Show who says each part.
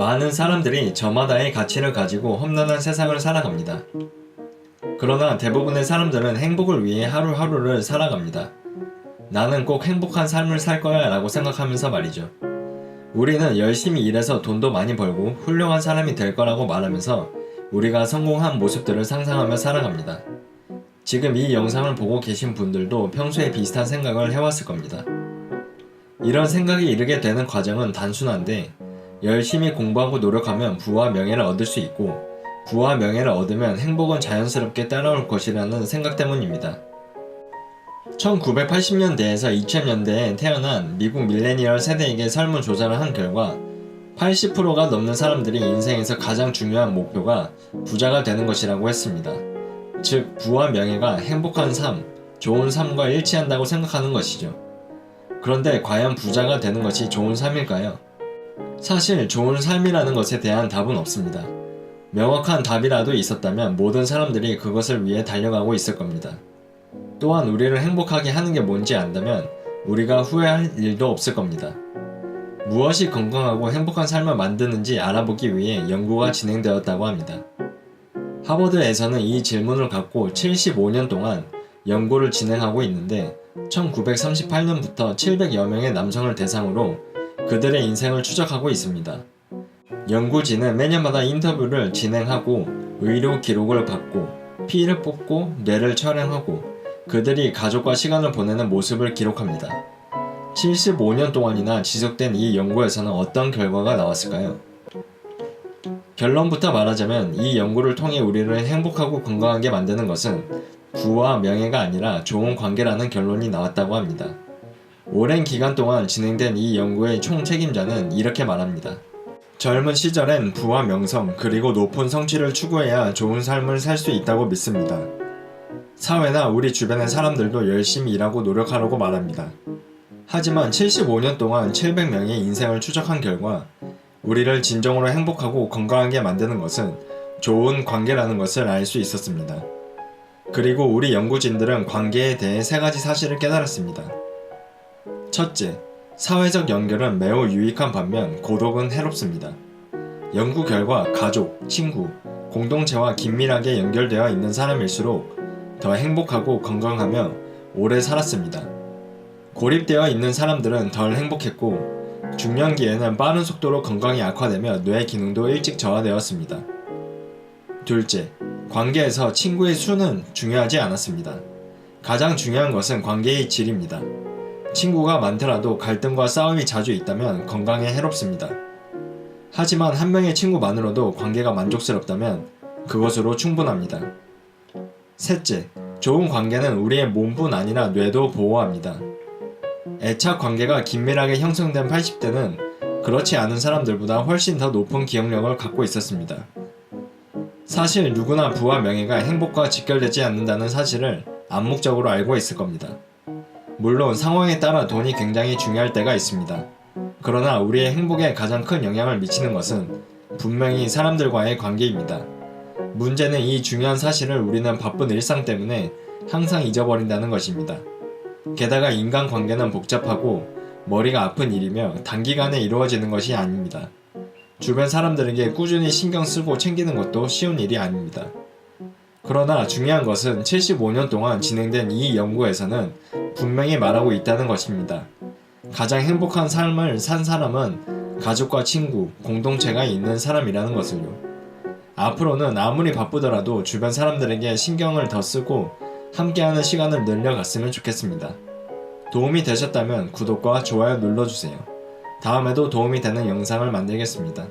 Speaker 1: 많은 사람들이 저마다의 가치를 가지고 험난한 세상을 살아갑니다. 그러나 대부분의 사람들은 행복을 위해 하루하루를 살아갑니다. 나는 꼭 행복한 삶을 살 거야 라고 생각하면서 말이죠. 우리는 열심히 일해서 돈도 많이 벌고 훌륭한 사람이 될 거라고 말하면서 우리가 성공한 모습들을 상상하며 살아갑니다. 지금 이 영상을 보고 계신 분들도 평소에 비슷한 생각을 해왔을 겁니다. 이런 생각이 이르게 되는 과정은 단순한데 열심히 공부하고 노력하면 부와 명예를 얻을 수 있고 부와 명예를 얻으면 행복은 자연스럽게 따라올 것이라는 생각 때문입니다. 1980년대에서 2000년대에 태어난 미국 밀레니얼 세대에게 설문조사를 한 결과 80%가 넘는 사람들이 인생에서 가장 중요한 목표가 부자가 되는 것이라고 했습니다. 즉, 부와 명예가 행복한 삶, 좋은 삶과 일치한다고 생각하는 것이죠. 그런데 과연 부자가 되는 것이 좋은 삶일까요? 사실 좋은 삶이라는 것에 대한 답은 없습니다. 명확한 답이라도 있었다면 모든 사람들이 그것을 위해 달려가고 있을 겁니다. 또한 우리를 행복하게 하는 게 뭔지 안다면 우리가 후회할 일도 없을 겁니다. 무엇이 건강하고 행복한 삶을 만드는지 알아보기 위해 연구가 진행되었다고 합니다. 하버드에서는 이 질문을 갖고 75년 동안 연구를 진행하고 있는데 1938년부터 700여 명의 남성을 대상으로 그들의 인생을 추적하고 있습니다. 연구진은 매년마다 인터뷰를 진행하고 의료 기록을 받고 피를 뽑고 뇌를 촬영하고 그들이 가족과 시간을 보내는 모습을 기록합니다. 75년 동안이나 지속된 이 연구에서는 어떤 결과가 나왔을까요? 결론부터 말하자면 이 연구를 통해 우리를 행복하고 건강하게 만드는 것은 부와 명예가 아니라 좋은 관계라는 결론이 나왔다고 합니다. 오랜 기간 동안 진행된 이 연구의 총 책임자는 이렇게 말합니다. 젊은 시절엔 부와 명성 그리고 높은 성취를 추구해야 좋은 삶을 살 수 있다고 믿습니다. 사회나 우리 주변의 사람들도 열심히 일하고 노력하라고 말합니다. 하지만 75년 동안 700명의 인생을 추적한 결과 우리를 진정으로 행복하고 건강하게 만드는 것은 좋은 관계라는 것을 알 수 있었습니다. 그리고 우리 연구진들은 관계에 대해 3가지 사실을 깨달았습니다. 첫째, 사회적 연결은 매우 유익한 반면 고독은 해롭습니다. 연구 결과 가족, 친구, 공동체와 긴밀하게 연결되어 있는 사람일수록 더 행복하고 건강하며 오래 살았습니다. 고립되어 있는 사람들은 덜 행복했고 중년기에는 빠른 속도로 건강이 악화되며 뇌 기능도 일찍 저하되었습니다. 둘째, 관계에서 친구의 수는 중요하지 않았습니다. 가장 중요한 것은 관계의 질입니다. 친구가 많더라도 갈등과 싸움이 자주 있다면 건강에 해롭습니다. 하지만 한 명의 친구만으로도 관계가 만족스럽다면 그것으로 충분합니다. 셋째, 좋은 관계는 우리의 몸뿐 아니라 뇌도 보호합니다. 애착 관계가 긴밀하게 형성된 80대는 그렇지 않은 사람들보다 훨씬 더 높은 기억력을 갖고 있었습니다. 사실 누구나 부와 명예가 행복과 직결되지 않는다는 사실을 암묵적으로 알고 있을 겁니다. 물론 상황에 따라 돈이 굉장히 중요할 때가 있습니다. 그러나 우리의 행복에 가장 큰 영향을 미치는 것은 분명히 사람들과의 관계입니다. 문제는 이 중요한 사실을 우리는 바쁜 일상 때문에 항상 잊어버린다는 것입니다. 게다가 인간관계는 복잡하고 머리가 아픈 일이며 단기간에 이루어지는 것이 아닙니다. 주변 사람들에게 꾸준히 신경 쓰고 챙기는 것도 쉬운 일이 아닙니다. 그러나 중요한 것은 75년 동안 진행된 이 연구에서는 분명히 말하고 있다는 것입니다. 가장 행복한 삶을 산 사람은 가족과 친구, 공동체가 있는 사람이라는 것을요. 앞으로는 아무리 바쁘더라도 주변 사람들에게 신경을 더 쓰고 함께하는 시간을 늘려갔으면 좋겠습니다. 도움이 되셨다면 구독과 좋아요 눌러주세요. 다음에도 도움이 되는 영상을 만들겠습니다.